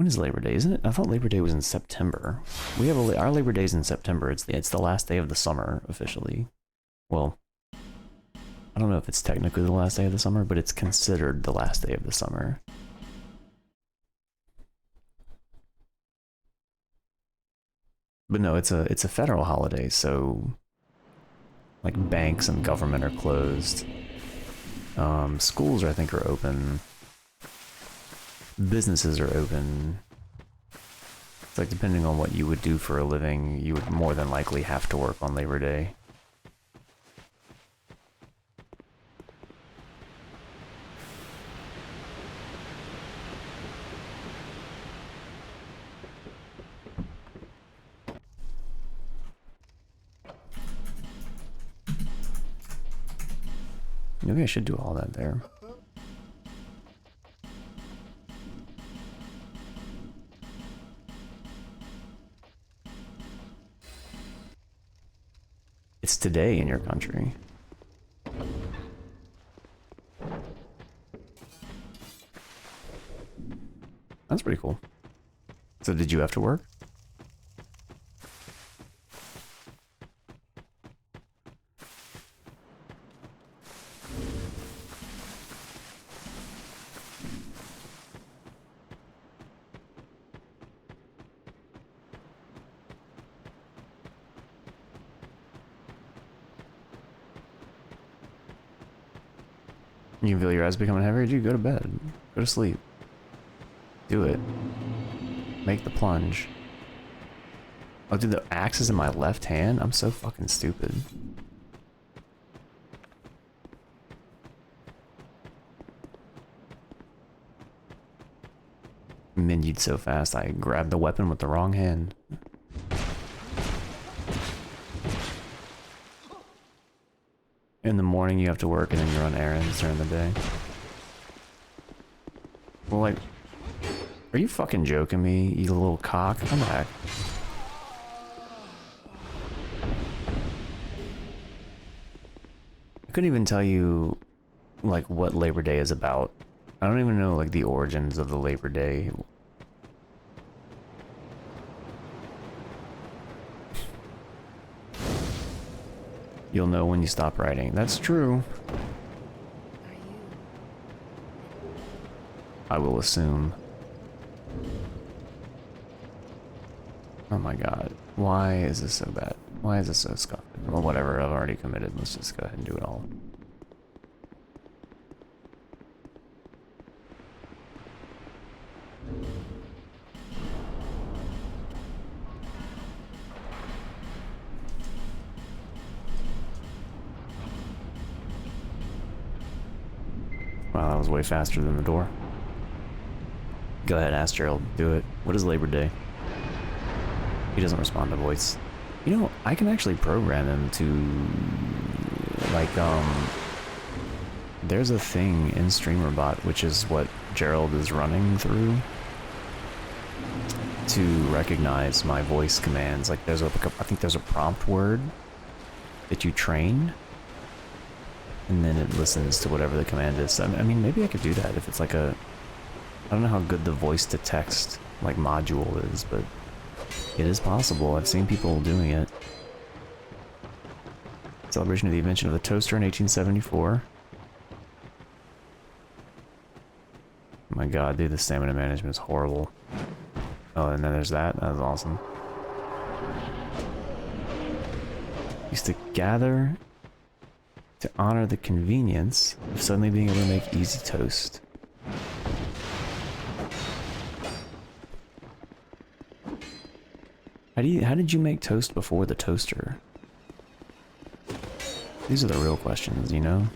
When is Labor Day? Isn't it? I thought Labor Day was in September. We have our Labor Day's in September. It's the last day of the summer officially. Well, I don't know if it's technically the last day of the summer, but it's considered the last day of the summer. But no, it's a federal holiday, so like banks and government are closed. Schools, I think, are open. Businesses are open. It's like depending on what you would do for a living, you would more than likely have to work on Labor Day. Maybe I should do all that there. It's today in your country. That's pretty cool. So did you have to work? You feel your eyes becoming heavier? Dude, go to bed. Go to sleep. Do it. Make the plunge. Oh, dude, the axe is in my left hand? I'm so fucking stupid. Minued so fast, I grabbed the weapon with the wrong hand. In the morning you have to work and then you run errands during the day. Well, like, are you fucking joking me, you little cock? Come back. I couldn't even tell you, like, what Labor Day is about. I don't even know, like, the origins of the Labor Day. You'll know when you stop writing. That's true. I will assume. Oh my god. Why is this so bad? Why is this so scuffed? Well, whatever, I've already committed. Let's just go ahead and do it all. Wow, that was way faster than the door. Go ahead, ask Gerald. Do it. What is Labor Day? He doesn't respond to voice. You know, I can actually program him to, like, there's a thing in StreamerBot, which is what Gerald is running through, to recognize my voice commands. Like, there's a, I think there's a prompt word that you train, and then it listens to whatever the command is. I mean, maybe I could do that if it's like a... I don't know how good the voice-to-text, like, module is, but it is possible. I've seen people doing it. Celebration of the invention of the toaster in 1874. Oh my god, dude, the stamina management is horrible. Oh, and then there's that. That was awesome. Used to gather to honor the convenience of suddenly being able to make easy toast. How did you make toast before the toaster? These are the real questions, you know?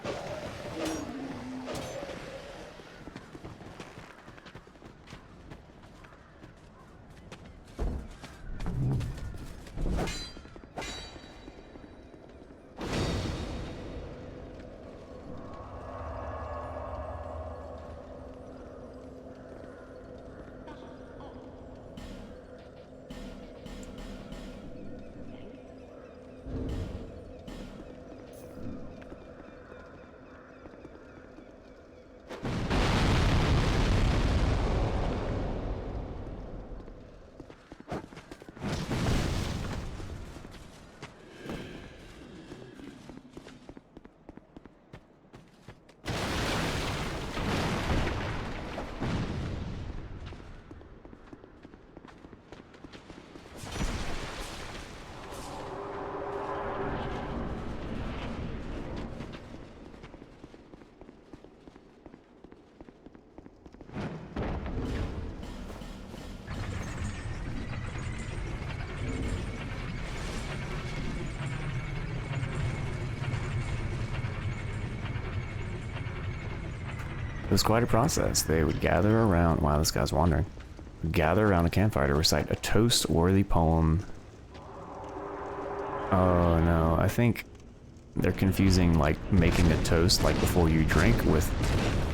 was quite a process. They would gather around... Wow, this guy's wandering. Gather around a campfire to recite a toast-worthy poem. Oh no, I think they're confusing like making a toast like before you drink with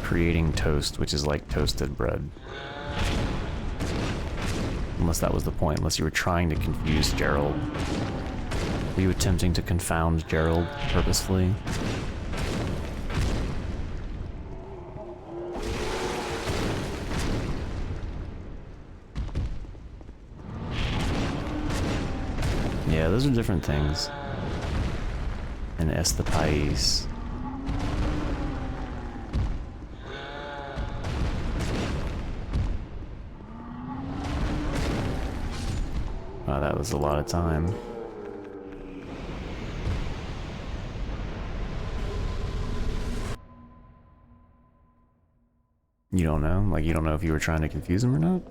creating toast, which is like toasted bread. Unless that was the point, unless you were trying to confuse Gerald. Were you attempting to confound Gerald purposefully? Yeah, those are different things. And este país. Wow, that was a lot of time. You don't know? Like, you don't know if you were trying to confuse him or not?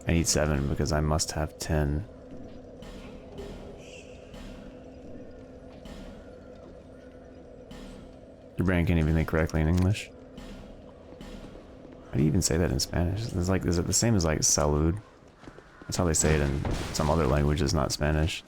I need 7 because I must have 10. Your brain can't even think correctly in English. How do you even say that in Spanish? It's like, is it the same as like salud? That's how they say it in some other languages, not Spanish.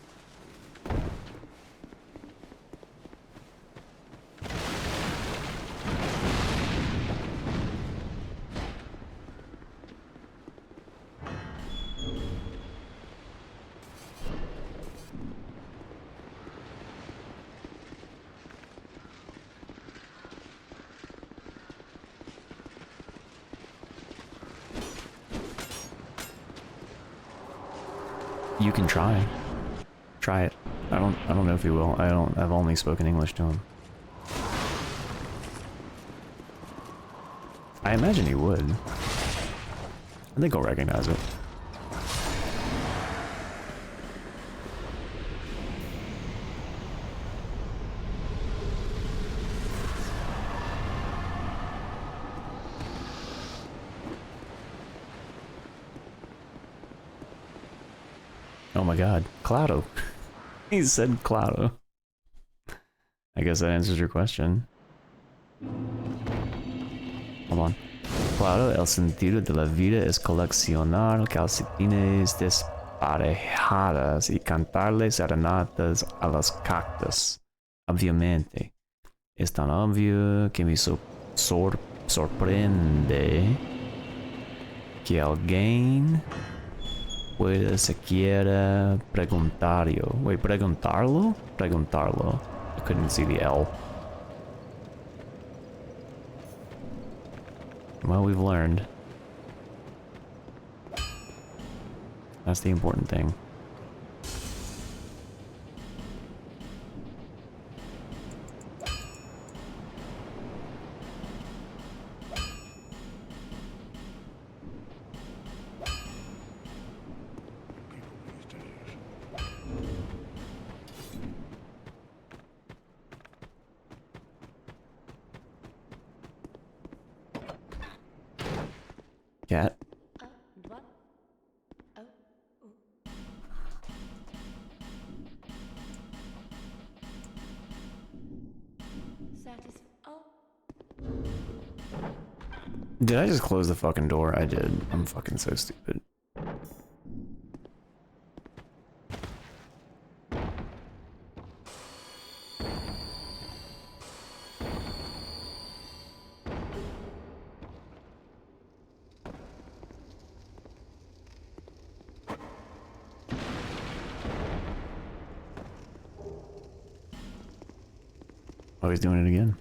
You can try. Try it. I don't know if he will. I've only spoken English to him. I imagine he would. I think he'll recognize it. Oh my god, Clado. He said Clado. I guess that answers your question. Hold on. Claro, el sentido de la vida es coleccionar calcetines desparejadas y cantarles serenatas a los cactus. Obviamente. Es tan obvio que me sorprende que alguien puede siquiera preguntarlo. Wait, preguntarlo? Preguntarlo. I couldn't see the L. Well, we've learned. That's the important thing. Cat. Did I just close the fucking door? I did. I'm fucking so stupid. Oh, he's doing it again.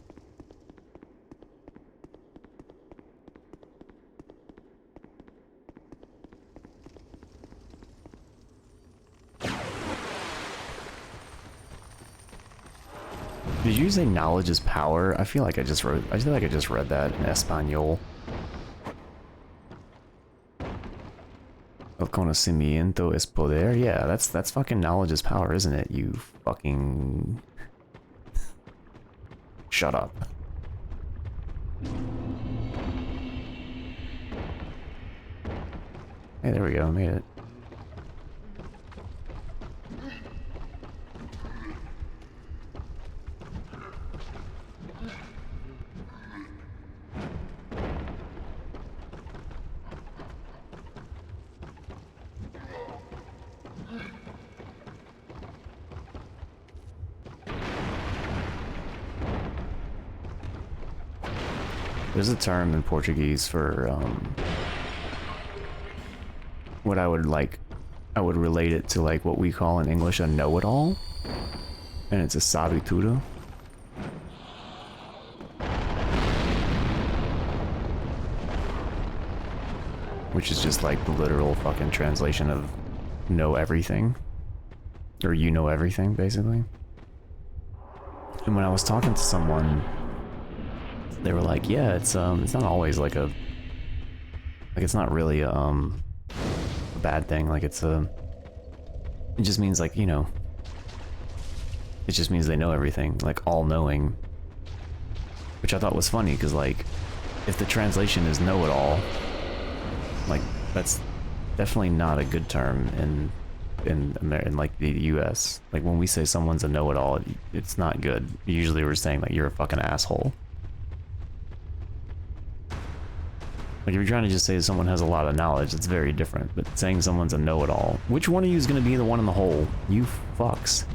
Did you say knowledge is power? I feel like I just read that in Espanol. El conocimiento es poder? Yeah, that's fucking knowledge is power, isn't it? You fucking... Shut up. Hey, there we go, made it. There's a term in Portuguese for what I would relate it to like what we call in English a know-it-all, and it's a sabe tudo. Which is just like the literal fucking translation of know everything, or you know everything, basically. And when I was talking to someone, they were like, yeah, it's not always like it's not really a bad thing. Like it just means like, you know, it just means they know everything, like all knowing, which I thought was funny because like if the translation is know it all, like that's definitely not a good term in like the US. Like when we say someone's a know it all, it's not good. Usually we're saying like you're a fucking asshole. Like, if you're trying to just say someone has a lot of knowledge, it's very different. But saying someone's a know-it-all... Which one of you is going to be the one in the hole? You fucks.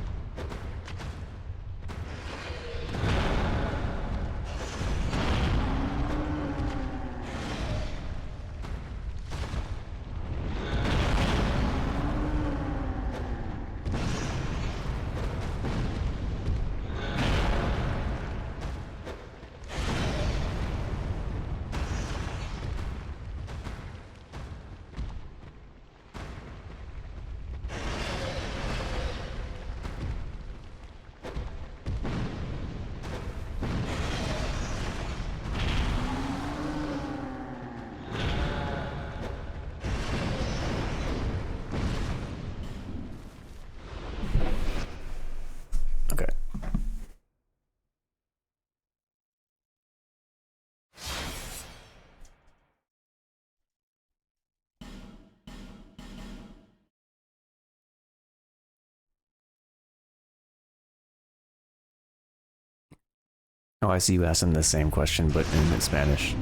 Oh, I see you asking the same question, but in Spanish.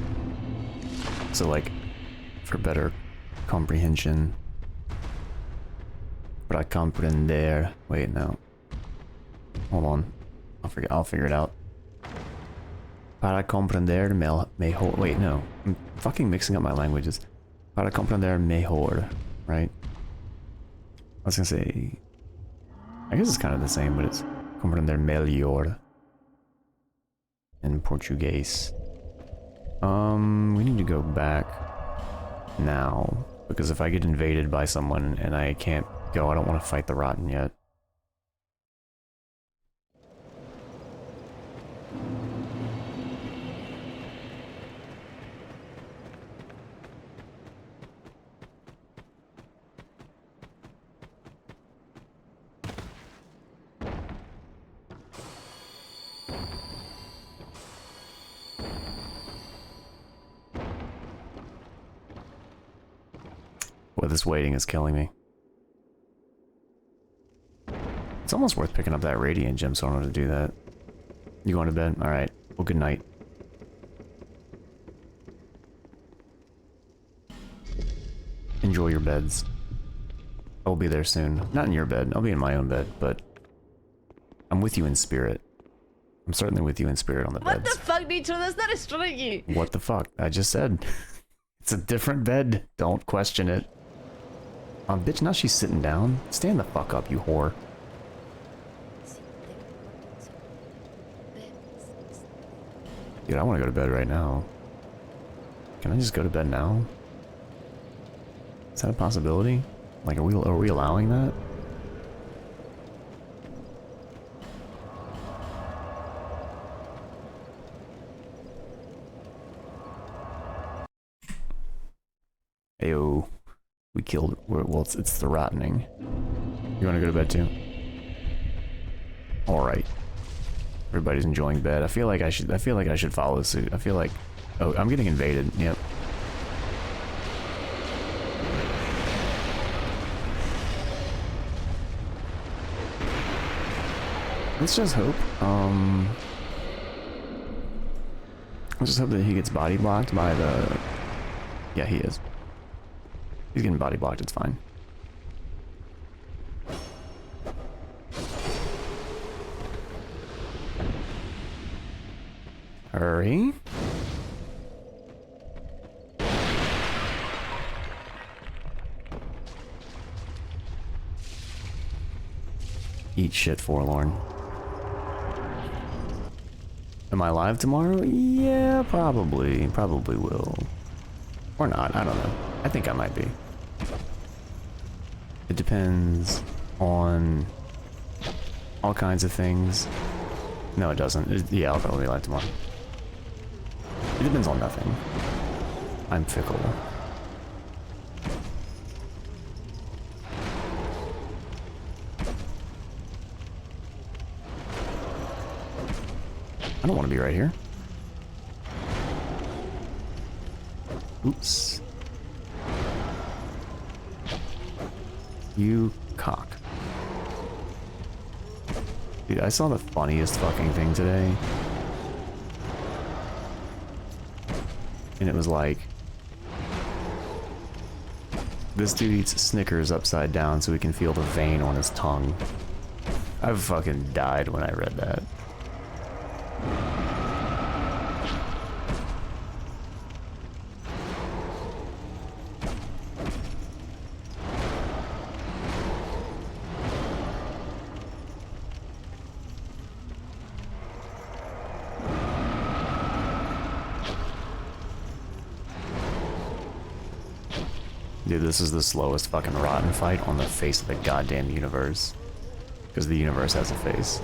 So, like, for better comprehension. Para comprender. Wait, no. Hold on. I'll figure it out. Para comprender mejor. Wait, no. I'm fucking mixing up my languages. Para comprender mejor, right? I was gonna say... I guess it's kind of the same, but it's comprender melhor in Portuguese. We need to go back now, because if I get invaded by someone and I can't go, I don't want to fight the Rotten yet. Boy, this waiting is killing me. It's almost worth picking up that radiant gem, so I don't have to do that. You going to bed? Alright. Well, good night. Enjoy your beds. I'll be there soon. Not in your bed. I'll be in my own bed, but... I'm with you in spirit. I'm certainly with you in spirit on the beds. What the fuck, Nitro? That's not a strategy! What the fuck? I just said. It's a different bed. Don't question it. Bitch, now she's sitting down. Stand the fuck up, you whore. Dude, I want to go to bed right now. Can I just go to bed now? Is that a possibility? Like, are we allowing that? Ayo. We killed... Well, it's the rottening. You want to go to bed too? Alright. Everybody's enjoying bed. I feel like I should follow suit. I feel like... Oh, I'm getting invaded. Yep. Let's just hope. Let's just hope that he gets body blocked by the... Yeah, he is. He's getting body blocked, it's fine. Hurry. Eat shit, Forlorn. Am I live tomorrow? Yeah, probably. Probably will. Or not, I don't know. I think I might be. It depends on all kinds of things. No, it doesn't. Yeah, I'll probably be live tomorrow. It depends on nothing. I'm fickle. I don't want to be right here. Oops. You cock. Dude, I saw the funniest fucking thing today. And it was like... This dude eats Snickers upside down so he can feel the vein on his tongue. I fucking died when I read that. Dude, this is the slowest fucking rotten fight on the face of the goddamn universe. Because the universe has a face.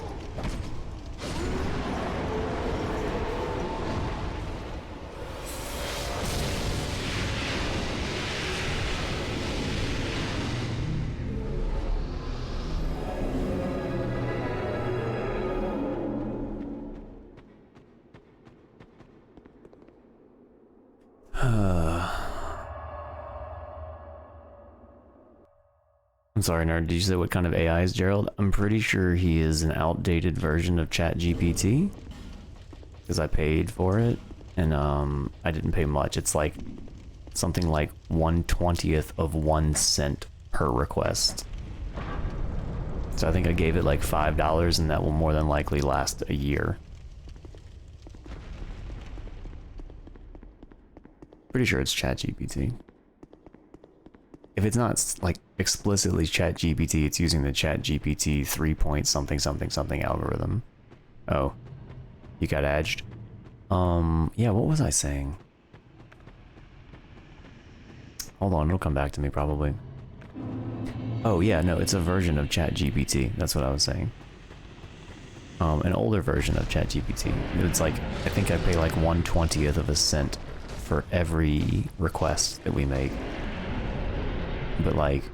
I'm sorry, nerd. Did you say what kind of AI is Gerald? I'm pretty sure he is an outdated version of ChatGPT. Because I paid for it. And I didn't pay much. It's like something like 1/20th of 1 cent per request. So I think I gave it like $5 and that will more than likely last a year. Pretty sure it's ChatGPT. If it's not like explicitly ChatGPT, it's using the ChatGPT 3 point something something something algorithm. Oh, you got edged. Yeah, what was I saying? Hold on, it'll come back to me probably. Oh yeah, no, it's a version of ChatGPT. That's what I was saying. An older version of ChatGPT. It's like, I think I pay like 1/20th of a cent for every request that we make. But like,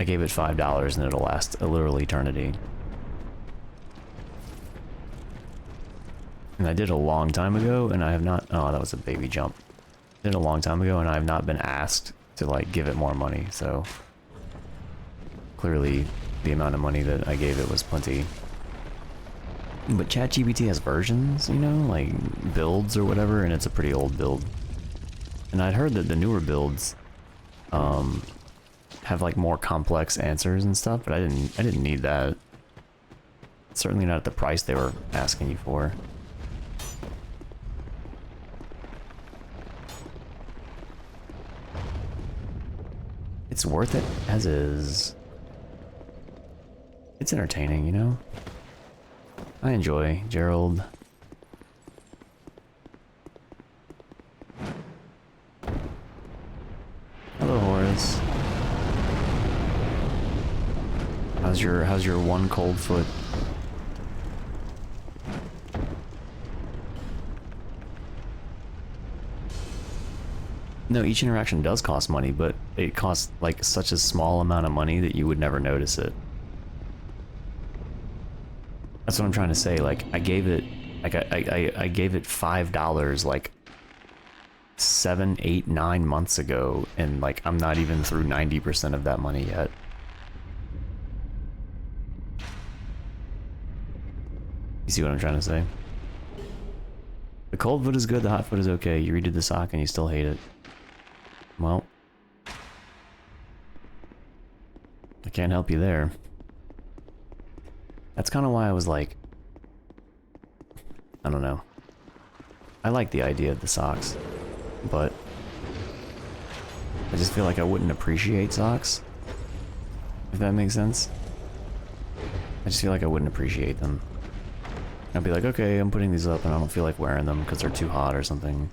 I gave it $5 and it'll last a literal eternity. And I did a long time ago and I have not, oh, that was a baby jump. I did a long time ago and I have not been asked to like give it more money, so clearly the amount of money that I gave it was plenty. But ChatGPT has versions, you know, like builds or whatever, and it's a pretty old build. And I'd heard that the newer builds have like more complex answers and stuff, but I didn't need that. Certainly not at the price they were asking you for. It's worth it as is. It's entertaining, you know? I enjoy Gerald. Hello, Horace. How's your one cold foot? No, each interaction does cost money, but it costs like such a small amount of money that you would never notice it. That's what I'm trying to say. Like, I gave it, like, I gave it $5 like 7, 8, 9 months ago, and like I'm not even through 90% of that money yet. You see what I'm trying to say? The cold foot is good, the hot foot is okay. You redid the sock and you still hate it. Well, I can't help you there. That's kind of why I was like, I don't know. I like the idea of the socks, but I just feel like I wouldn't appreciate socks, if that makes sense. I just feel like I wouldn't appreciate them. I'd be like, okay, I'm putting these up and I don't feel like wearing them because they're too hot or something.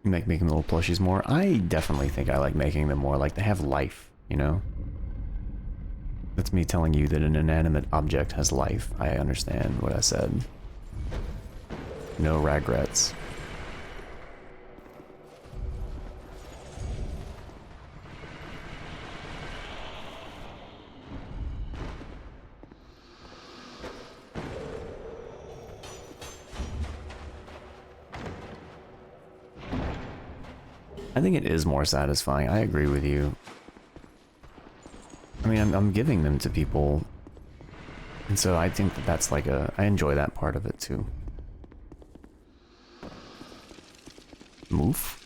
You like making little plushies more? I definitely think I like making them more. Like, they have life, you know? That's me telling you that an inanimate object has life. I understand what I said. No regrets. I think it is more satisfying. I agree with you. I mean, I'm giving them to people. And so I think that that's like a... I enjoy that part of it too. Move?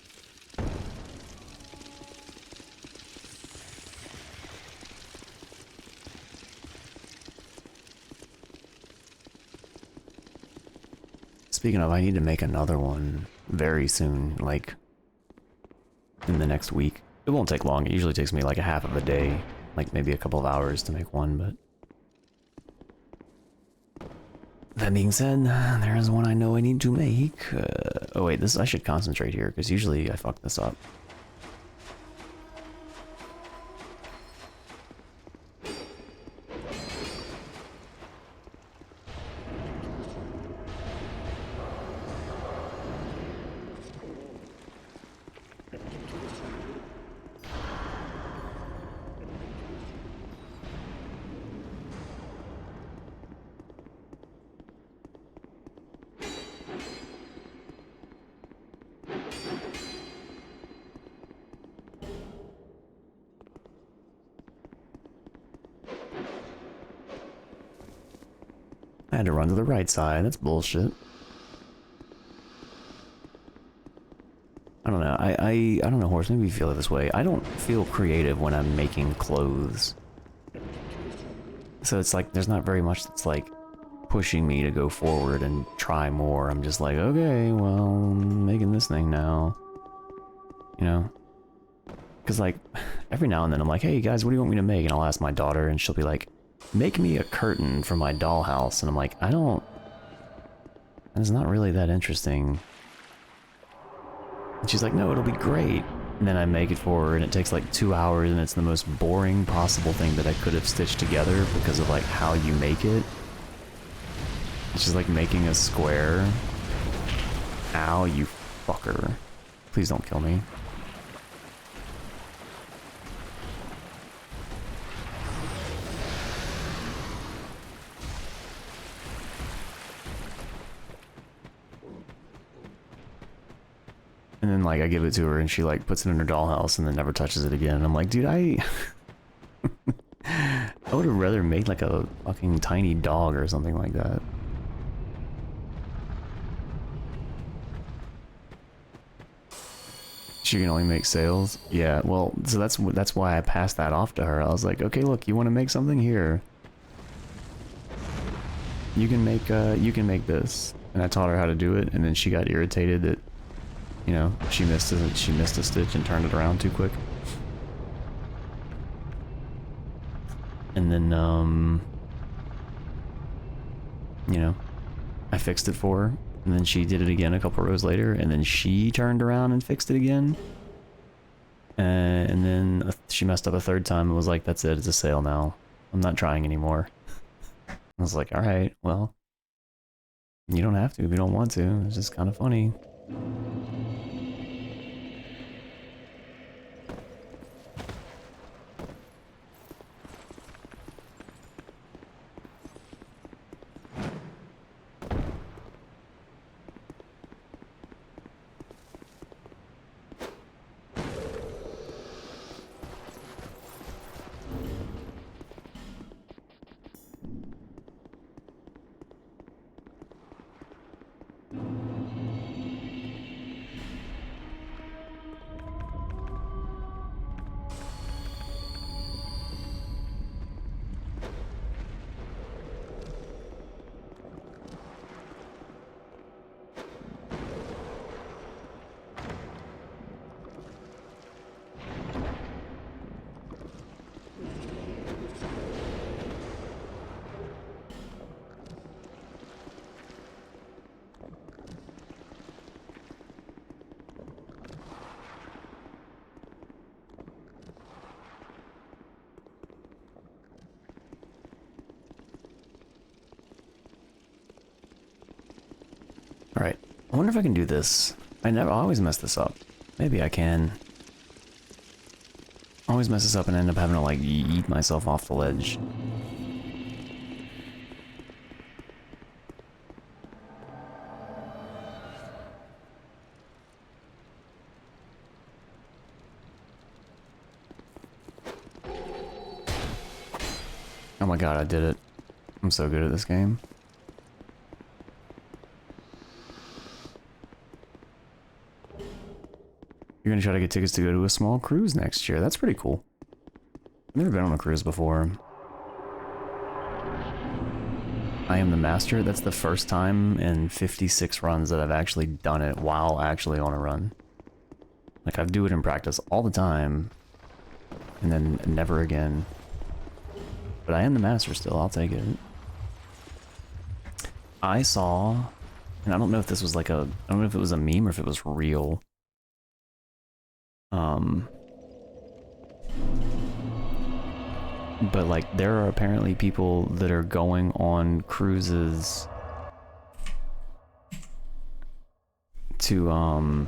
Speaking of, I need to make another one very soon, like in the next week. It won't take long. It usually takes me like a half of a day, like maybe a couple of hours to make one, but... That being said, there is one I know I need to make. Oh wait, I should concentrate here, because usually I fuck this up. I had to run to the right side, that's bullshit. I don't know, I don't know, Horse, maybe you feel it this way. I don't feel creative when I'm making clothes. So it's like, there's not very much that's like pushing me to go forward and try more. I'm just like, okay, well, I'm making this thing now. You know? Because like, every now and then I'm like, hey guys, what do you want me to make? And I'll ask my daughter and she'll be like, make me a curtain for my dollhouse. And I'm like, it's not really that interesting. And she's like, no, it'll be great. And then I make it for her and it takes like 2 hours and it's the most boring possible thing that I could have stitched together because of like how you make it. It's just like making a square. Ow, you fucker. Please don't kill me. And then, like, I give it to her and she, like, puts it in her dollhouse and then never touches it again. And I'm like, dude, I would have rather made, like, a fucking tiny dog or something like that. She can only make sales? Yeah, well, so that's why I passed that off to her. I was like, okay, look, you want to make something? Here. You can make this. And I taught her how to do it, and then she got irritated that, you know, she missed a stitch and turned it around too quick. And then, you know, I fixed it for her, and then she did it again a couple rows later, and then she turned around and fixed it again. And then she messed up a third time and was like, that's it, it's a sale now. I'm not trying anymore. I was like, alright, well, you don't have to if you don't want to. It's just kind of funny. Alright, I wonder if I can do this. I always mess this up. Maybe I can. I always mess this up and end up having to like eat myself off the ledge. Oh my god, I did it. I'm so good at this game. You're gonna try to get tickets to go to a small cruise next year. That's pretty cool. I've never been on a cruise before. I am the master. That's the first time in 56 runs that I've actually done it while actually on a run. Like, I do it in practice all the time, and then never again. But I am the master still, I'll take it. I saw, and I don't know if this was like a, I don't know if it was a meme or if it was real. But like, there are apparently people that are going on cruises to,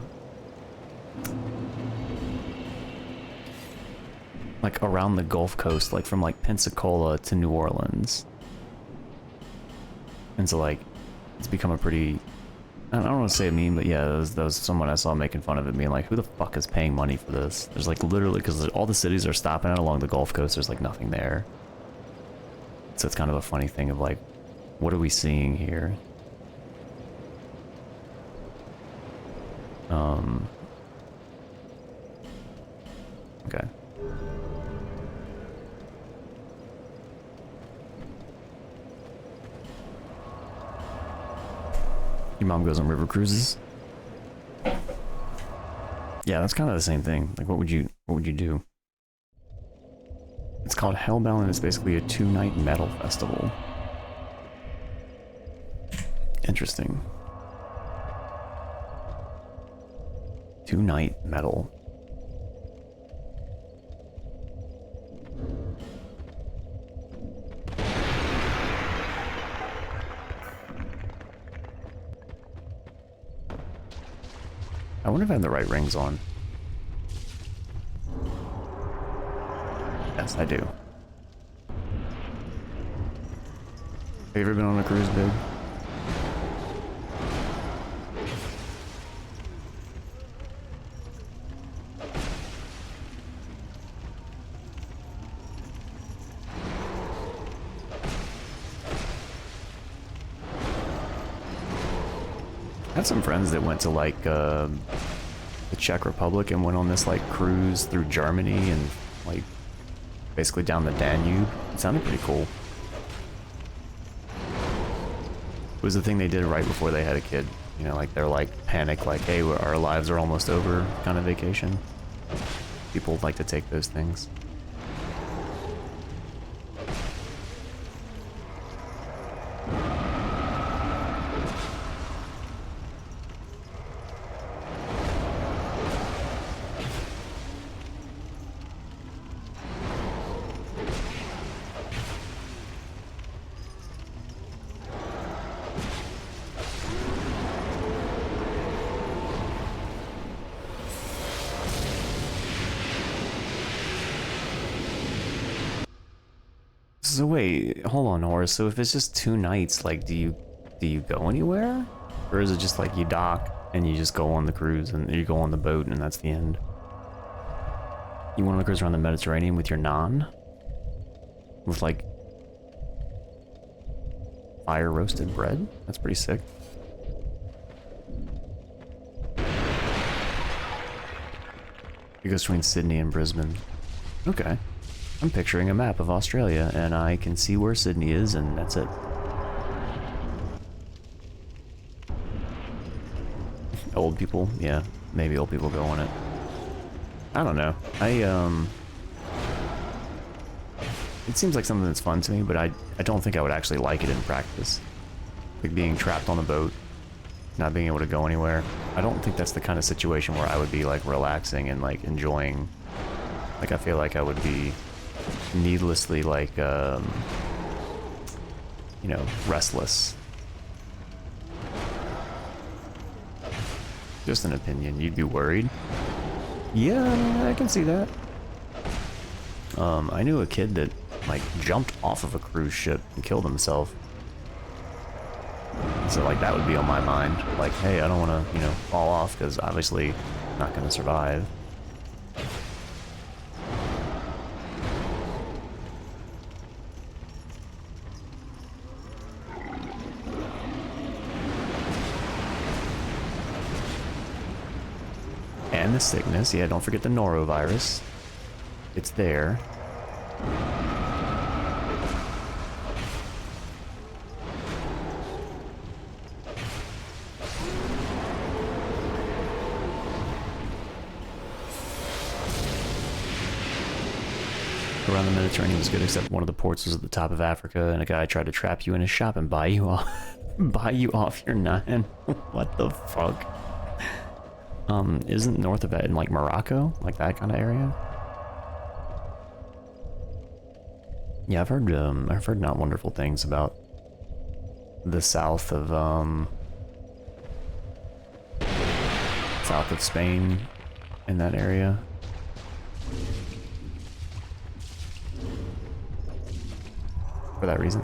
like around the Gulf Coast, like from like Pensacola to New Orleans. And so like, it's become a pretty, I don't want to say a meme, but yeah, that was someone I saw making fun of it, being like, who the fuck is paying money for this? There's like literally, because all the cities are stopping out along the Gulf Coast, there's like nothing there. So it's kind of a funny thing of like, what are we seeing here? Okay. Your mom goes on river cruises? Yeah, that's kind of the same thing. Like, what would you do? It's called Hellbound, and it's basically a 2-night metal festival. Interesting. 2-night metal. I wonder if I have the right rings on. Yes, I do. Have you ever been on a cruise, Big? I have some friends that went to like the Czech Republic and went on this like cruise through Germany and like basically down the Danube. It sounded pretty cool. It was the thing they did right before they had a kid. You know, like they're like panic, like, hey, our lives are almost over kind of vacation. People like to take those things. So wait, hold on, Horace. So if it's just 2 nights, like, do you go anywhere, or is it just like you dock and you just go on the cruise and you go on the boat and that's the end? You went on a cruise around the Mediterranean with your non, with like fire roasted bread. That's pretty sick. It goes between Sydney and Brisbane. Okay. I'm picturing a map of Australia, and I can see where Sydney is, and that's it. Old people? Yeah, maybe old people go on it. I don't know. It seems like something that's fun to me, but I don't think I would actually like it in practice. Like being trapped on a boat, not being able to go anywhere. I don't think that's the kind of situation where I would be like relaxing and like enjoying. Like I feel like I would be needlessly like you know, restless. Just an opinion. You'd be worried? Yeah, I mean, I can see that. I knew a kid that, like, jumped off of a cruise ship and killed himself. So, like, that would be on my mind. Like, hey, I don't want to, you know, fall off, because obviously not going to survive. And the sickness. Yeah, don't forget the norovirus. It's there. Around the Mediterranean was good, except one of the ports was at the top of Africa, and a guy tried to trap you in his shop and buy you off, buy you off your 9. What the fuck? Isn't north of that in like Morocco, like that kind of area? Yeah, I've heard not wonderful things about the south of Spain, in that area. For that reason.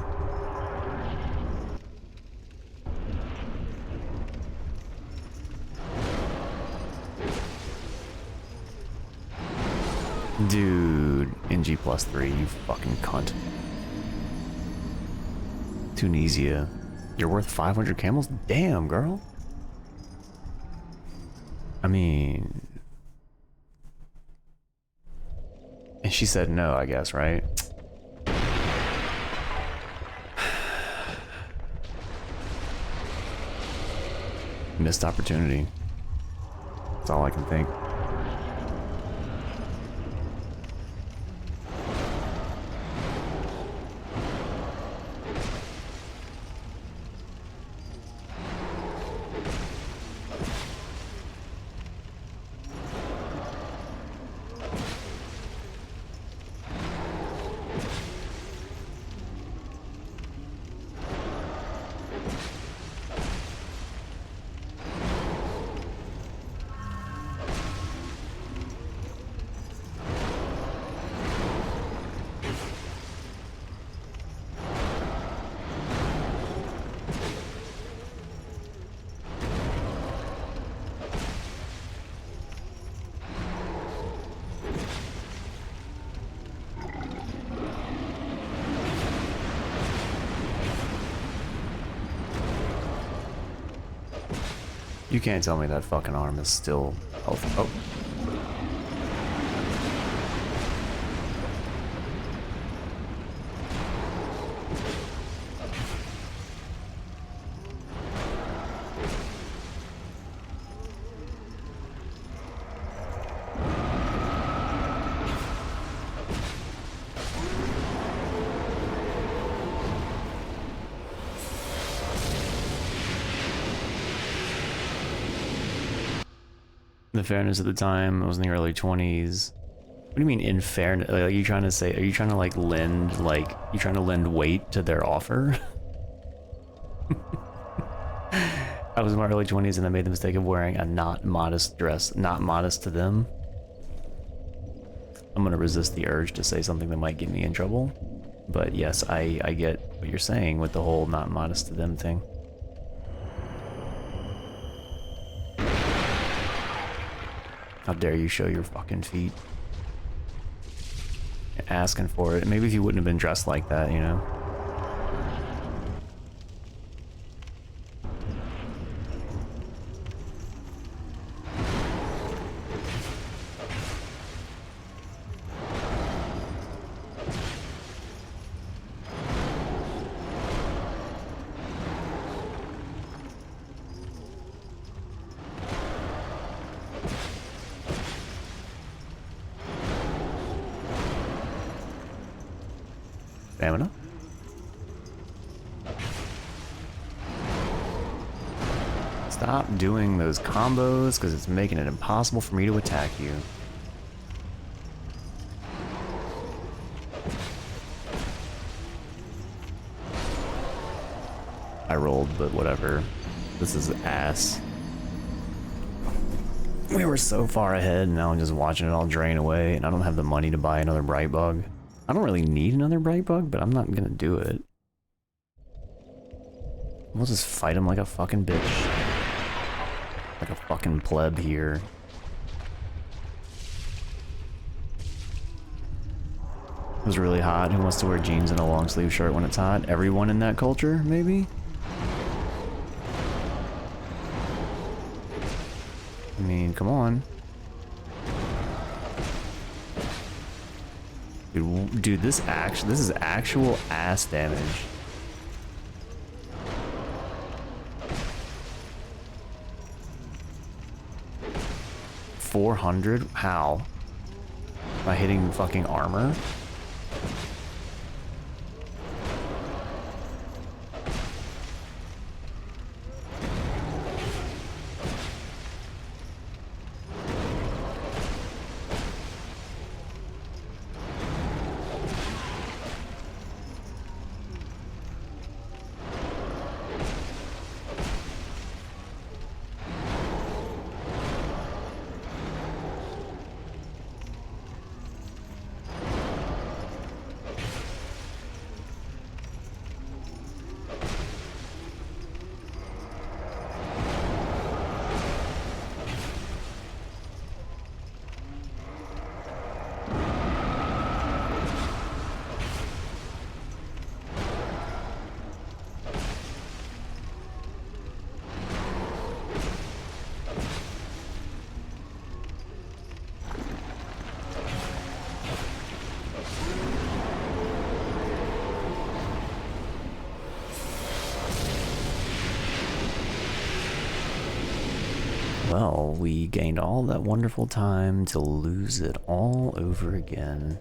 Dude, NG+3, you fucking cunt. Tunisia. You're worth 500 camels? Damn, girl. I mean... And she said no, I guess, right? Missed opportunity. That's all I can think. You can't tell me that fucking arm is still healthy. Oh. The fairness at the time, it was in the early 20s. What do you mean in fairness? Like, are you trying to say, are you trying to like lend, like, you trying to lend weight to their offer? I was in my early 20s and I made the mistake of wearing a not modest dress, not modest to them. I'm gonna resist the urge to say something that might get me in trouble. But yes, I get what you're saying with the whole not modest to them thing. How dare you show your fucking feet? You're asking for it. Maybe if you wouldn't have been dressed like that, you know? Stamina. Stop doing those combos because it's making it impossible for me to attack you. I rolled, but whatever. This is ass. We were so far ahead, and now I'm just watching it all drain away, and I don't have the money to buy another bright bug. I don't really need another bright bug, but I'm not gonna do it. We'll just fight him like a fucking bitch. Like a fucking pleb here. It was really hot. Who wants to wear jeans and a long sleeve shirt when it's hot? Everyone in that culture, maybe? I mean, come on. Dude, this is actual ass damage. $400? How? By hitting fucking armor? Well, we gained all that wonderful time to lose it all over again.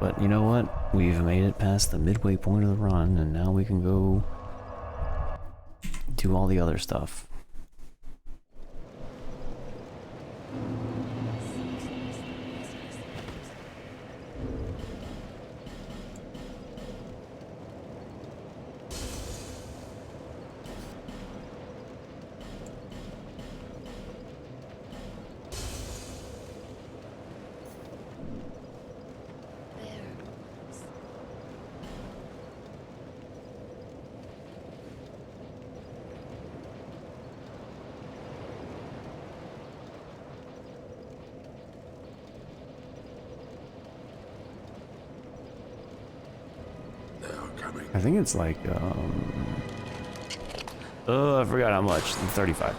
But you know what? We've made it past the midway point of the run, and now we can go do all the other stuff. I think it's like, oh, I forgot how much. 35.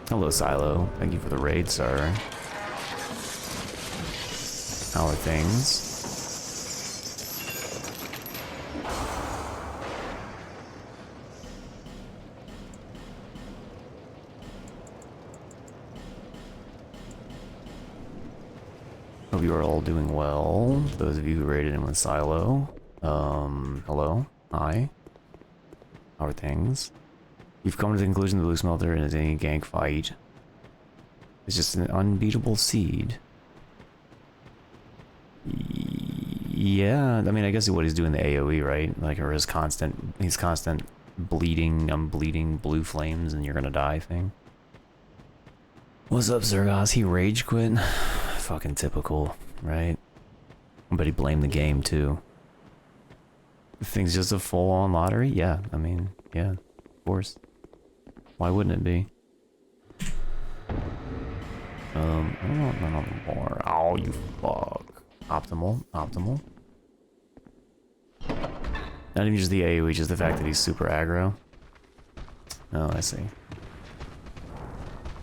Hello, Silo. Thank you for the raid, sir. How are things? Hope you are all doing well. Those of you who raided in with Silo. Hello? Hi? How are things? You've come to the conclusion the blue smelter is any gank fight. It's just an unbeatable seed. Yeah, I mean, I guess what he's doing the AoE, right? Like, or his constant bleeding, I'm bleeding blue flames and you're gonna die thing. What's up, Zergos? He rage quit? Fucking typical, right? But he blamed the game too. Things just a full-on lottery? Yeah, I mean, yeah, of course. Why wouldn't it be? I don't want none of them more. Oh, you fuck. Optimal. Not even just the AoE, just the fact that he's super aggro. Oh, I see.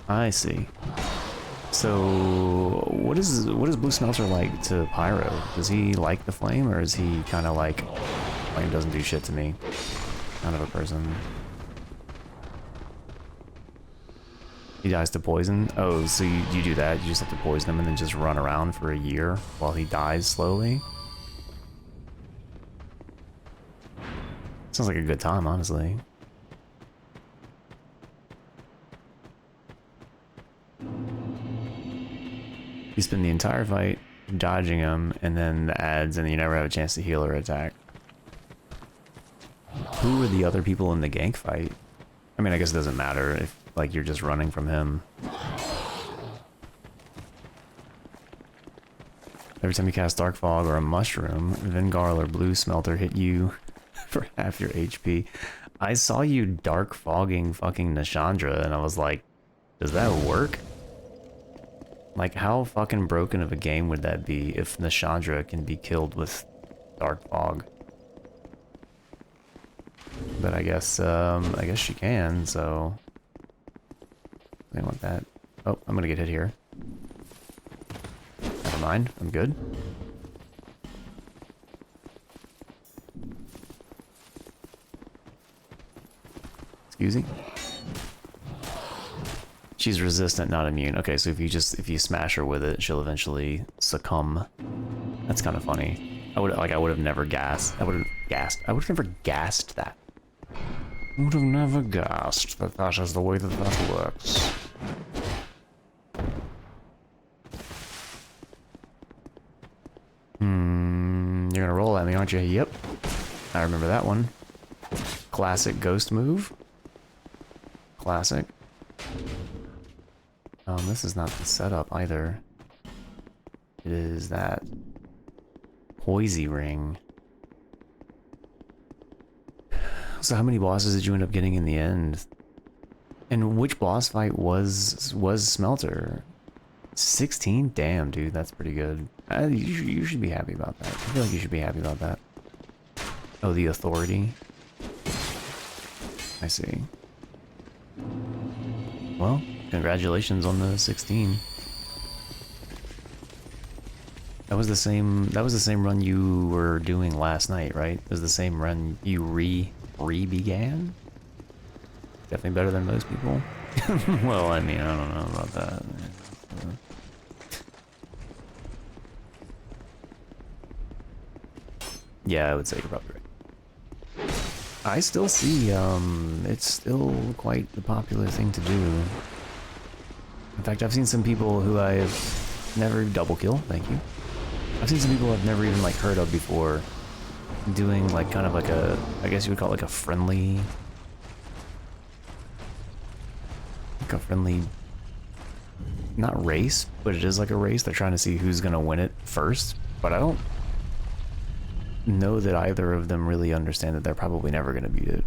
I see. So, what is Blue Smelter like to Pyro? Does he like the flame, or is he kind of like, flame doesn't do shit to me? Kind of a person. He dies to poison? Oh, so you do that? You just have to poison him and then just run around for a year while he dies slowly? Sounds like a good time, honestly. You spend the entire fight dodging him, and then the ads, and you never have a chance to heal or attack. Who are the other people in the gank fight? I mean, I guess it doesn't matter if, like, you're just running from him. Every time you cast Dark Fog or a Mushroom, Vingarl or Blue Smelter hit you for half your HP. I saw you Dark Fogging fucking Nashandra, and I was like, does that work? Like, how fucking broken of a game would that be if Nashandra can be killed with Dark Fog? But I guess she can, so... I want that. Oh, I'm gonna get hit here. Never mind, I'm good. Excuse me. She's resistant, not immune. Okay, so if you smash her with it, she'll eventually succumb. That's kind of funny. I would have never gassed. I would have never gassed that. I would have never gassed that that is the way that that works. You're gonna roll at me, aren't you? Yep. I remember that one. Classic ghost move. Classic. This is not the setup either. It is that Poisey ring. So how many bosses did you end up getting in the end? And which boss fight was Smelter? 16? Damn, dude, that's pretty good. You should be happy about that. I feel like you should be happy about that. Oh, the authority. I see. Well, congratulations on the 16. That was the same run you were doing last night, right? It was the same run you re-began? Definitely better than most people. Well, I mean, I don't know about that. Yeah, I would say you're probably right. I still see, it's still quite the popular thing to do. In fact, I've seen some people who I've never double kill, thank you. I've seen some people I've never even like heard of before doing like kind of like a, I guess you would call it like a friendly, not race, but it is like a race. They're trying to see who's gonna win it first, but I don't know that either of them really understand that they're probably never gonna beat it.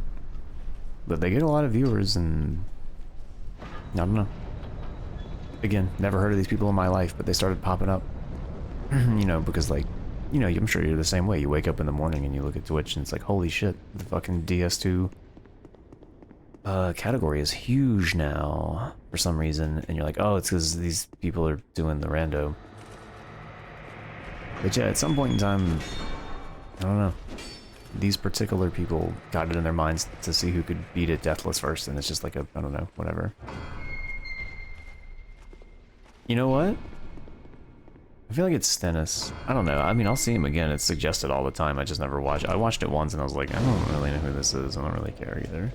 But they get a lot of viewers, and I don't know. Again, never heard of these people in my life, but they started popping up. You know, because like, you know, I'm sure you're the same way. You wake up in the morning and you look at Twitch and it's like, holy shit, the fucking DS2 category is huge now for some reason. And you're like, oh, it's because these people are doing the rando. But yeah, at some point in time, I don't know, these particular people got it in their minds to see who could beat it deathless first, and it's just like a, I don't know, whatever. You know what? I feel like it's Stennis. I don't know. I mean, I'll see him again. It's suggested all the time. I just never watch it. I watched it once and I was like, I don't really know who this is. I don't really care either.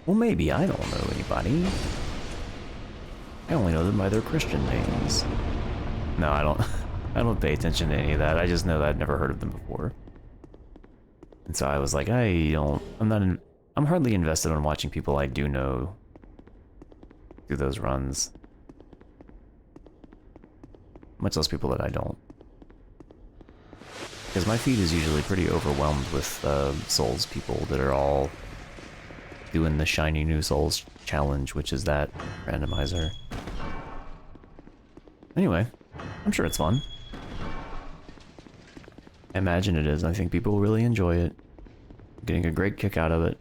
Well, maybe. I don't know anybody. I only know them by their Christian names. No, I don't. I don't pay attention to any of that. I just know that I'd never heard of them before. And so I was like, I'm hardly invested in watching people I do know do those runs. Much less people that I don't. Because my feed is usually pretty overwhelmed with Souls people that are all doing the shiny new Souls challenge, which is that randomizer. Anyway, I'm sure it's fun. I imagine it is. I think people will really enjoy it. Getting a great kick out of it.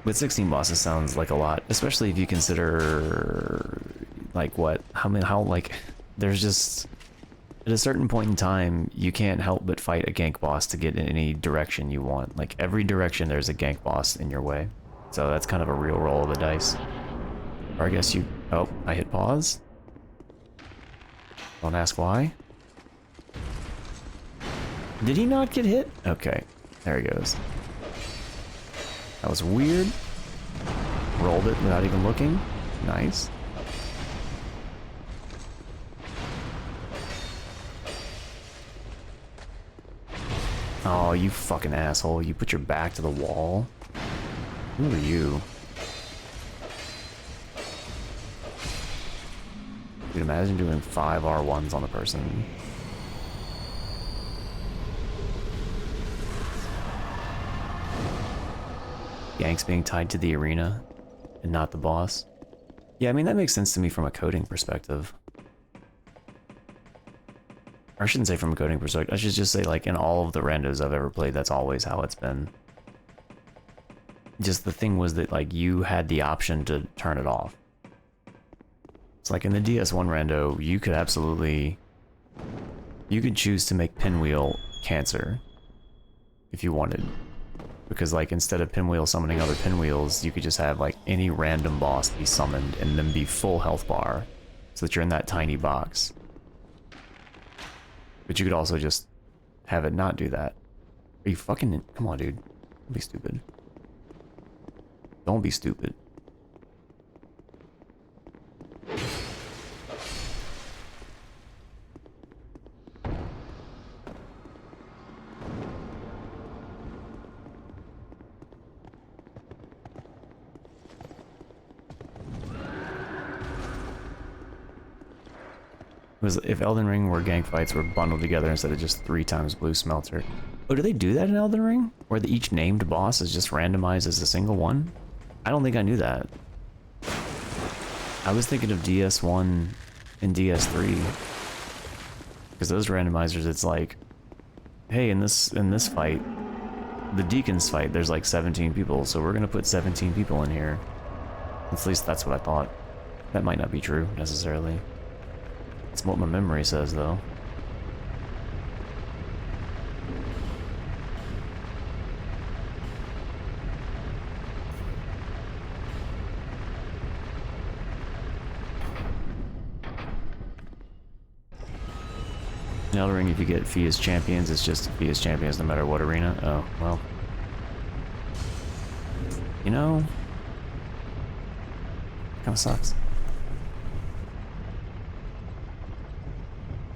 But 16 bosses sounds like a lot, especially if you consider like there's just at a certain point in time you can't help but fight a gank boss to get in any direction you want. Like every direction there's a gank boss in your way. So that's kind of a real roll of the dice. Or I guess oh, I hit pause. Don't ask why. Did he not get hit? Okay, there he goes. That was weird. Rolled it without even looking. Nice. Oh, you fucking asshole. You put your back to the wall? Who are you? Dude, imagine doing 5 R1s on a person. Yanks being tied to the arena and not the boss. Yeah, I mean, that makes sense to me from a coding perspective. Or I shouldn't say from a coding perspective. I should just say, like, in all of the randos I've ever played, that's always how it's been. Just the thing was that, like, you had the option to turn it off. It's like in the DS1 rando, you could absolutely... You could choose to make Pinwheel Cancer. If you wanted. Because, like, instead of Pinwheel summoning other Pinwheels, you could just have, like, any random boss be summoned and then be full health bar. So that you're in that tiny box. But you could also just have it not do that. Are you fucking... Come on, dude. Don't be stupid. Don't be stupid. Was if Elden Ring where gang fights were bundled together instead of just 3 times Blue Smelter. Oh, do they do that in Elden Ring? Where each named boss is just randomized as a single one? I don't think I knew that. I was thinking of DS1 and DS3. Because those randomizers, it's like, hey, in this fight, the Deacons fight, there's like 17 people, so we're gonna put 17 people in here. At least that's what I thought. That might not be true, necessarily. It's what my memory says, though. In Elden Ring, if you get Fia's champions, it's just Fia's champions no matter what arena. Oh, well. You know... Kinda sucks.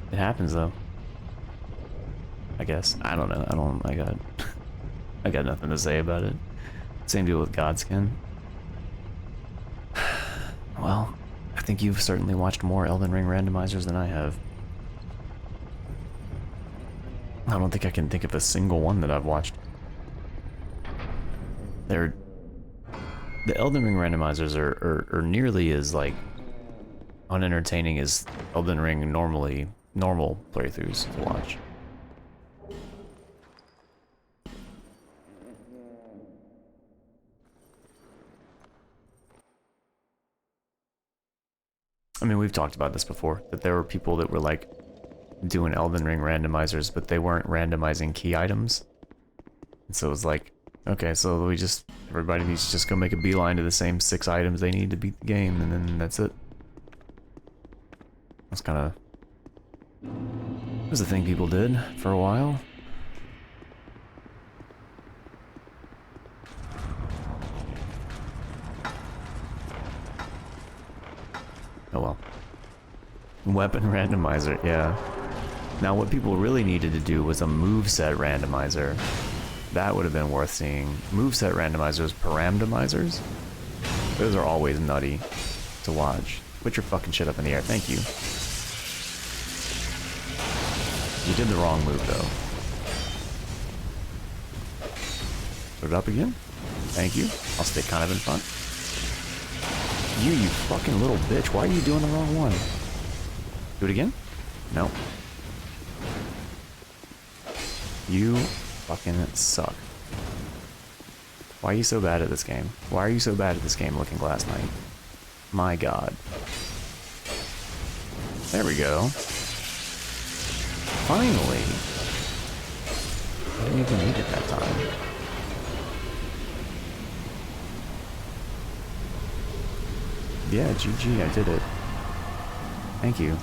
It happens though. I guess. I don't know. I got nothing to say about it. Same deal with Godskin. Well, I think you've certainly watched more Elden Ring randomizers than I have. I don't think I can think of a single one that I've watched. The Elden Ring randomizers are nearly as, like, unentertaining as Elden Ring normal playthroughs to watch. I mean, we've talked about this before, that there were people that were, like, doing Elden Ring randomizers, but they weren't randomizing key items. And so it was like, okay, so everybody needs to just go make a beeline to the same 6 items they need to beat the game, and then that's it. That's kind of... It was a thing people did for a while. Oh well. Weapon randomizer, yeah. Now what people really needed to do was a moveset randomizer. That would have been worth seeing. Moveset randomizers, paramdomizers? Those are always nutty to watch. Put your fucking shit up in the air, thank you. You did the wrong move though. Put it up again? Thank you. I'll stay kind of in front. You fucking little bitch, why are you doing the wrong one? Do it again? No. You fucking suck. Why are you so bad at this game? Why are you so bad at this game, Looking Glass Knight? My god. There we go. Finally! I didn't even need it that time. Yeah, GG, I did it. Thank you.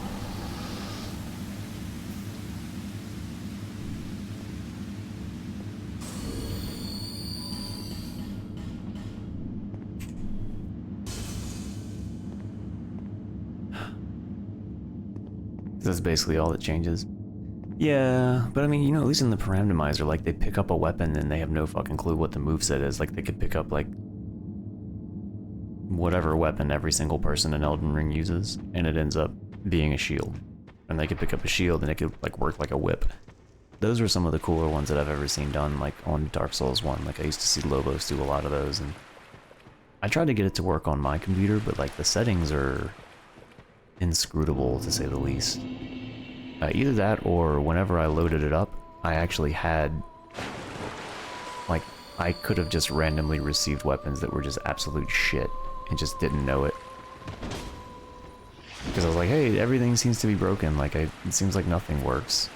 That's basically all that changes. Yeah, but I mean, you know, at least in the randomizer, like, they pick up a weapon and they have no fucking clue what the moveset is. Like, they could pick up, like, whatever weapon every single person in Elden Ring uses, and it ends up being a shield. And they could pick up a shield and it could, like, work like a whip. Those are some of the cooler ones that I've ever seen done, like, on Dark Souls 1. Like, I used to see Lobos do a lot of those, and I tried to get it to work on my computer, but, like, the settings are inscrutable, to say the least. Either that, or whenever I loaded it up, I actually had, like, I could have just randomly received weapons that were just absolute shit, and just didn't know it. Because I was like, hey, everything seems to be broken, like, it seems like nothing works.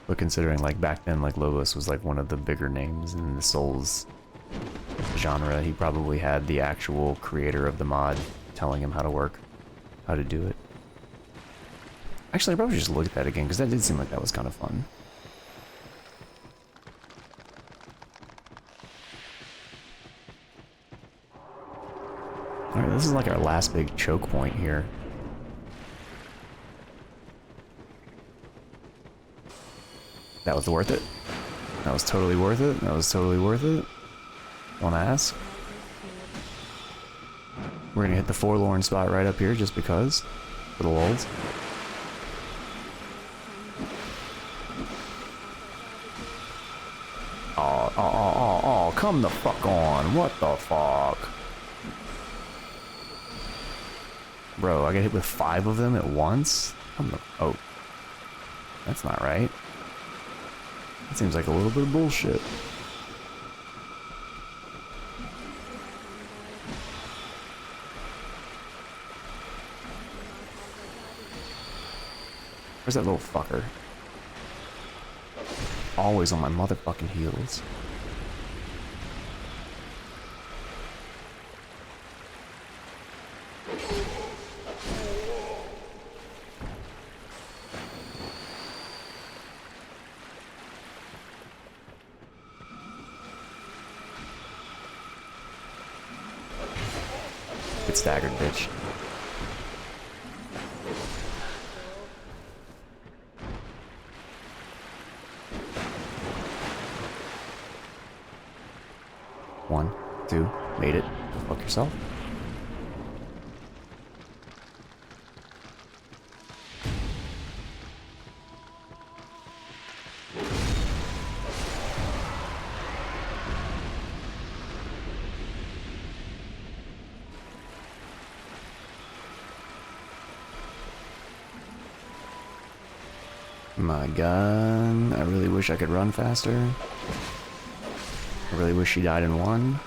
But considering, like, back then, like, Lobos was, like, one of the bigger names in the Souls genre, he probably had the actual creator of the mod telling him how to work, how to do it. Actually, I probably just look at that again, because that did seem like that was kind of fun. Alright, this is like our last big choke point here. That was worth it. That was totally worth it. That was totally worth it. Wanna ask? We're gonna hit the forlorn spot right up here just because. For the lulz. Oh, come the fuck on. What the fuck? Bro, I got hit with 5 of them at once? Come the... Oh. That's not right. That seems like a little bit of bullshit. Where's that little fucker? Always on my motherfucking heels. Get staggered, bitch. One, two, made it. Go fuck yourself. My god, I really wish I could run faster. I really wish she died in one.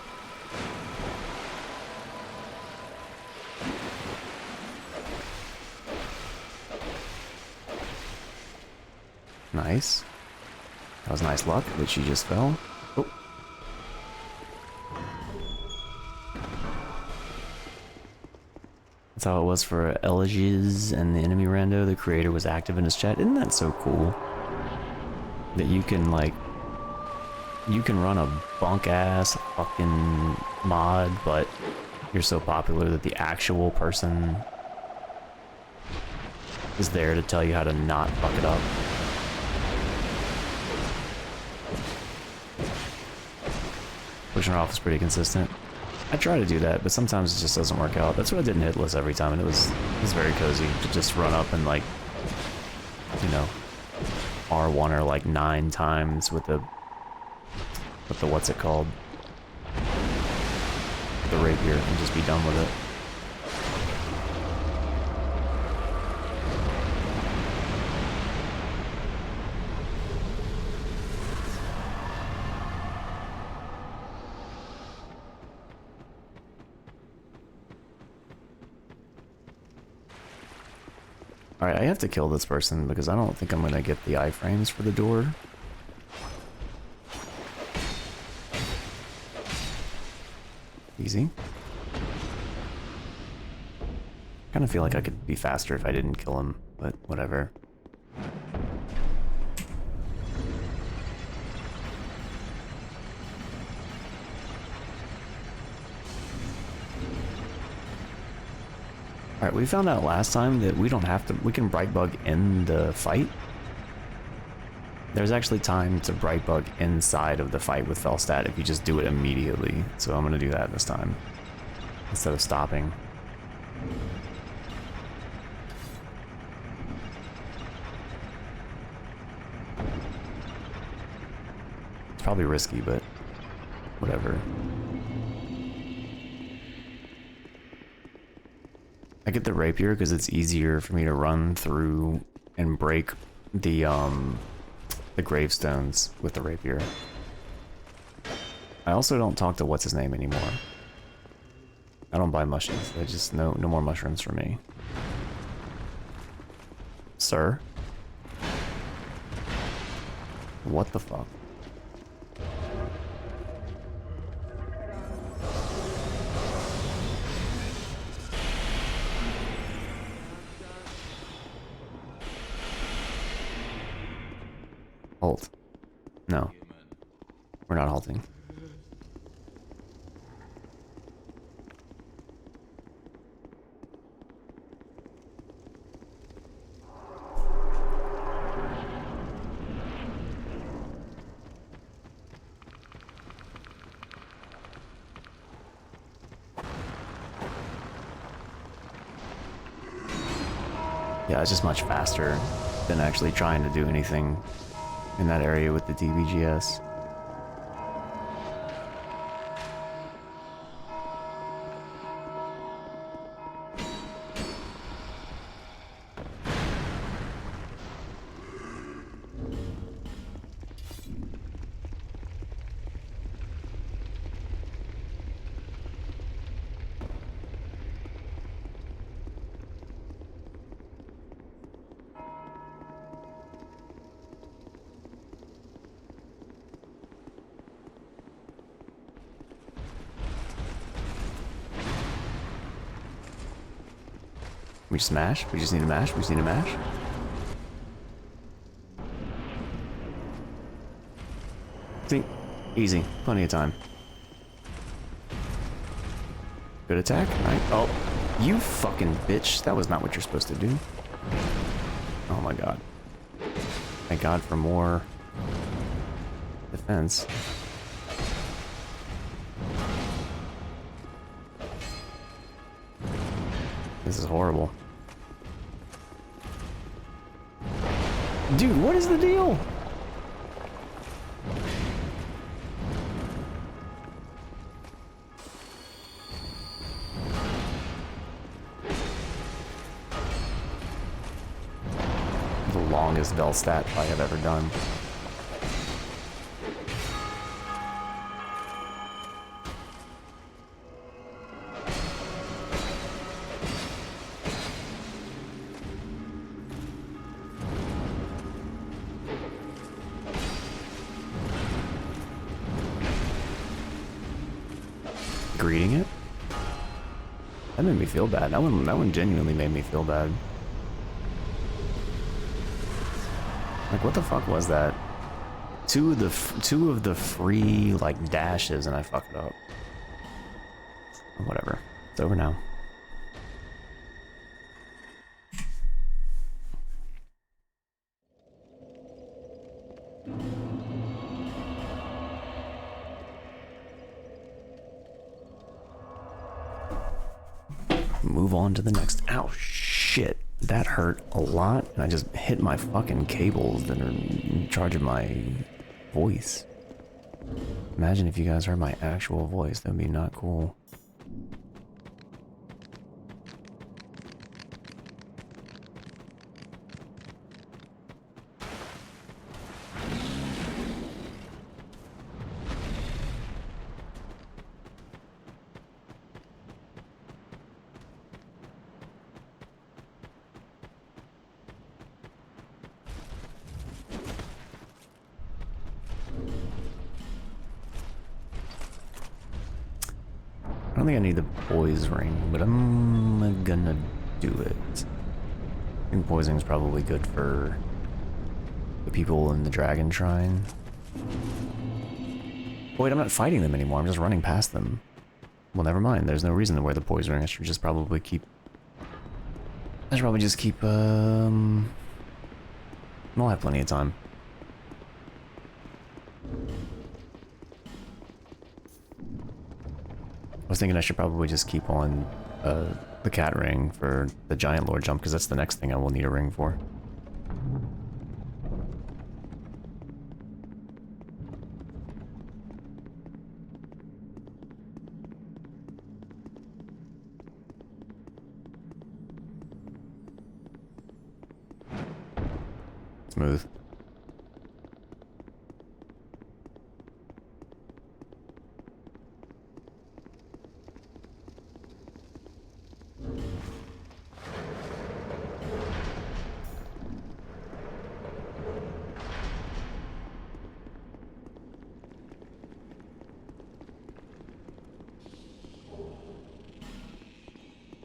Nice. That was nice luck, but she just fell. Oh. That's how it was for Elegies and the enemy rando. The creator was active in his chat. Isn't that so cool? That you can, like, you can run a bunk-ass fucking mod, but you're so popular that the actual person is there to tell you how to not fuck it up. Pushing her off is pretty consistent. I try to do that, but sometimes it just doesn't work out. That's what I did in Hitless every time, and it was very cozy to just run up and, like, you know, R1 her like 9 times with the what's it called? The rapier, and just be done with it. Alright, I have to kill this person because I don't think I'm gonna get the iframes for the door. Easy. Kind of feel like I could be faster if I didn't kill him, but whatever. Alright, we found out last time that we don't have to, we can bright bug in the fight. There's actually time to bright bug inside of the fight with Felstat if you just do it immediately. So I'm gonna do that this time, instead of stopping. It's probably risky, but whatever. I get the rapier because it's easier for me to run through and break the gravestones with the rapier. I also don't talk to what's his name anymore. I don't buy mushrooms. I just no more mushrooms for me. Sir? What the fuck? Halt. No. We're not halting. Yeah, it's just much faster than actually trying to do anything in that area with the DBGS. We smash? We just need to mash? We just need to mash? See? Easy. Plenty of time. Good attack? Right? Oh. You fucking bitch. That was not what you're supposed to do. Oh my god. Thank god for more defense. This is horrible. Dude, what is the deal? The longest Felstat I have ever done. Greeting it? That made me feel bad. That one genuinely made me feel bad. Like, what the fuck was that? Two of the free like dashes, and I fucked it up. Whatever. It's over now. Move on to the next. Ow, shit. That hurt a lot, and I just hit my fucking cables that are in charge of my voice. Imagine if you guys heard my actual voice. That would be not cool. I don't think I need the poise ring, but I'm gonna do it. I think poisoning's probably good for the people in the Dragon Shrine. Wait, I'm not fighting them anymore, I'm just running past them. Well, never mind, there's no reason to wear the poise ring, I should just probably keep I should probably just keep, we'll have plenty of time. I was thinking I should probably just keep on, the cat ring for the giant lore jump, because that's the next thing I will need a ring for. Smooth.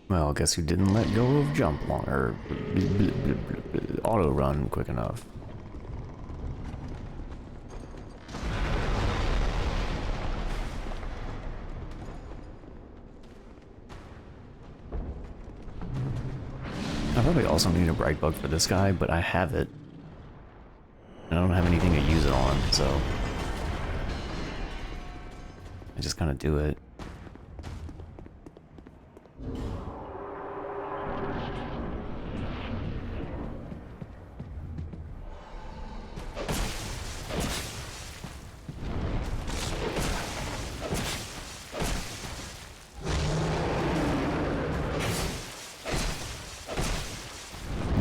Well, guess who didn't let go of jump long, or auto run quick enough? I probably also need a bright bug for this guy, but I have it. And I don't have anything to use it on, so I just kind of do it.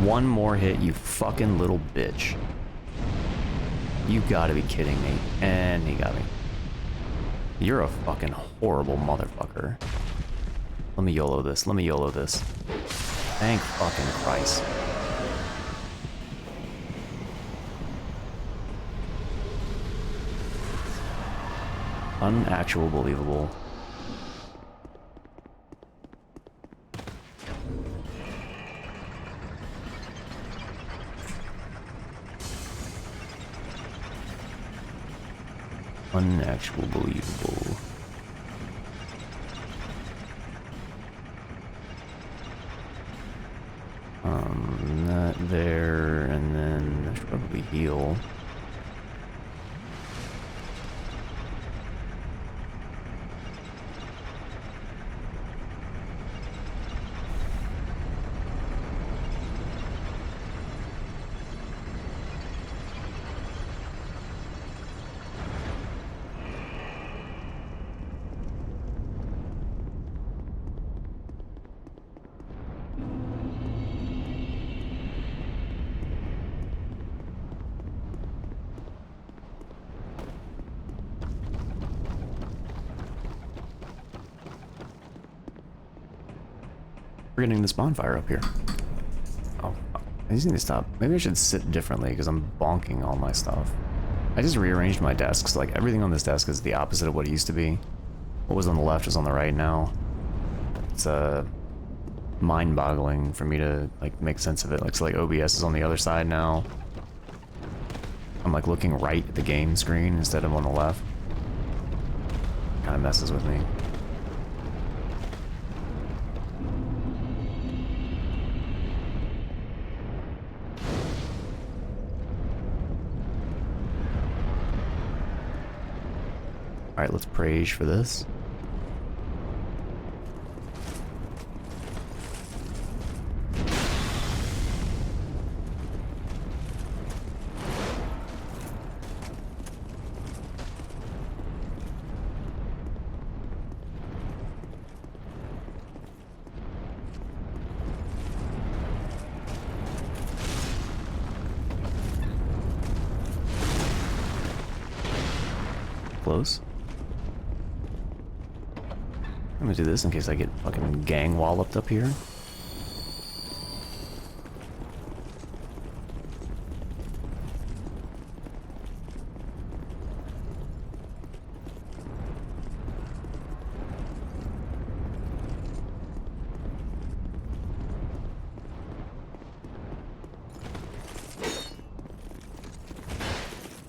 One more hit, you fucking little bitch. You gotta be kidding me. And he got me. You're a fucking horrible motherfucker. Let me YOLO this. Let me YOLO this. Thank fucking Christ. Unactual believable. Unactual believable. That there, and then I should probably heal. We're getting this bonfire up here. Oh, I just need to stop. Maybe I should sit differently because I'm bonking all my stuff. I just rearranged my desks. Like, everything on this desk is the opposite of what it used to be. What was on the left is on the right now. It's mind-boggling for me to like make sense of it. Like, so like OBS is on the other side now. I'm like looking right at the game screen instead of on the left. Kind of messes with me. Alright, let's praise for this. Close. I'm gonna do this in case I get fucking gang walloped up here.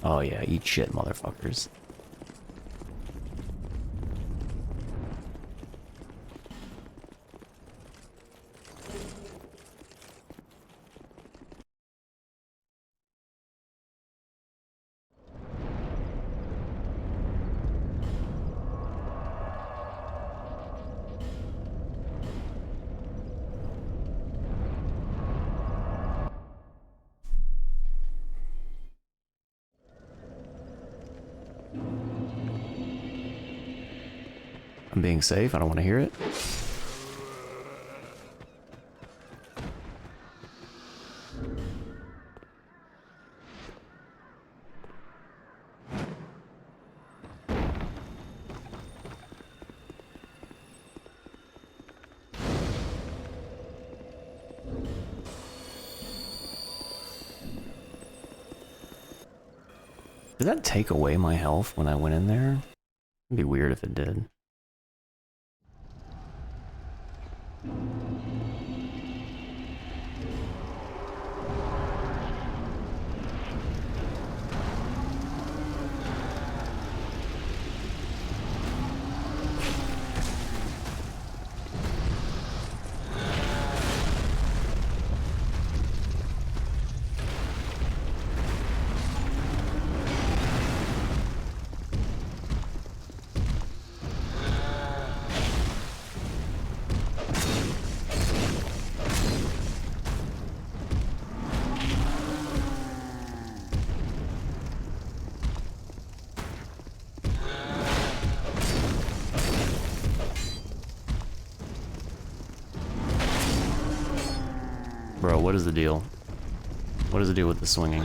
Oh yeah, eat shit, motherfuckers. I'm being safe. I don't want to hear it. Did that take away my health when I went in there? It'd be weird if it did. Bro, what is the deal? What is the deal with the swinging?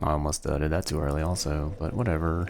I almost did that too early also, but whatever.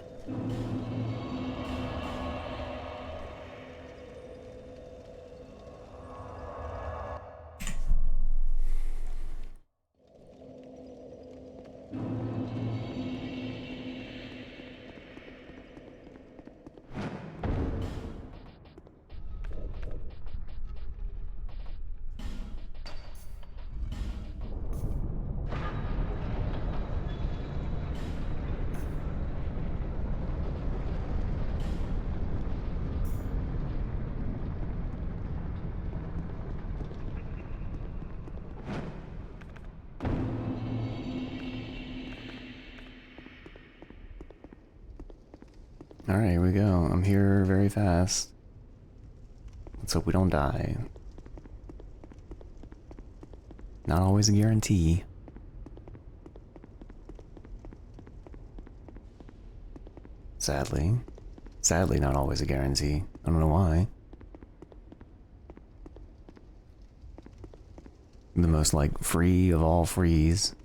Alright, here we go. I'm here very fast. Let's hope we don't die. Not always a guarantee. Sadly. Sadly, not always a guarantee. I don't know why. The most, like, free of all frees.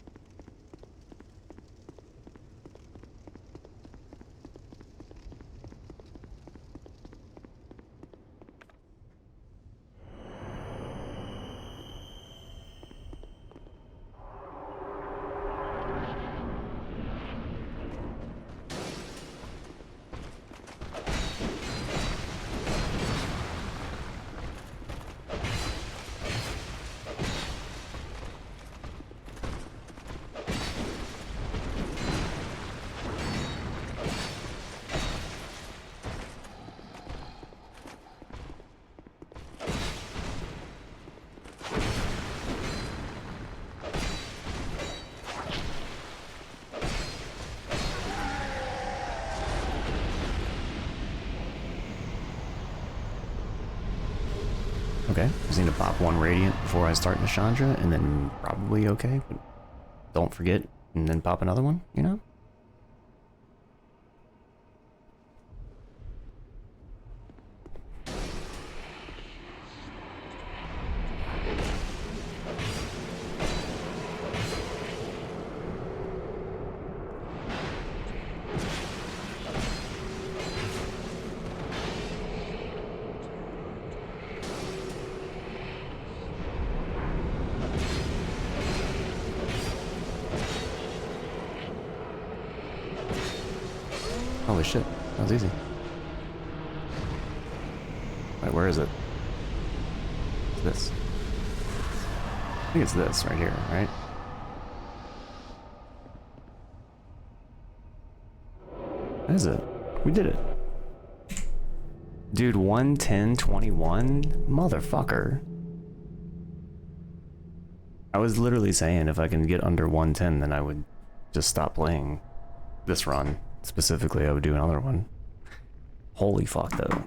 Okay, just need to pop one radiant before I start Nishandra, and then probably okay, but don't forget, and then pop another one, you know? Holy shit, that was easy. Wait, where is it? It's this. I think it's this right here, right? That is it. We did it. Dude, 110.21? Motherfucker. I was literally saying if I can get under 110, then I would just stop playing this run. Specifically, I would do another one. Holy fuck, though.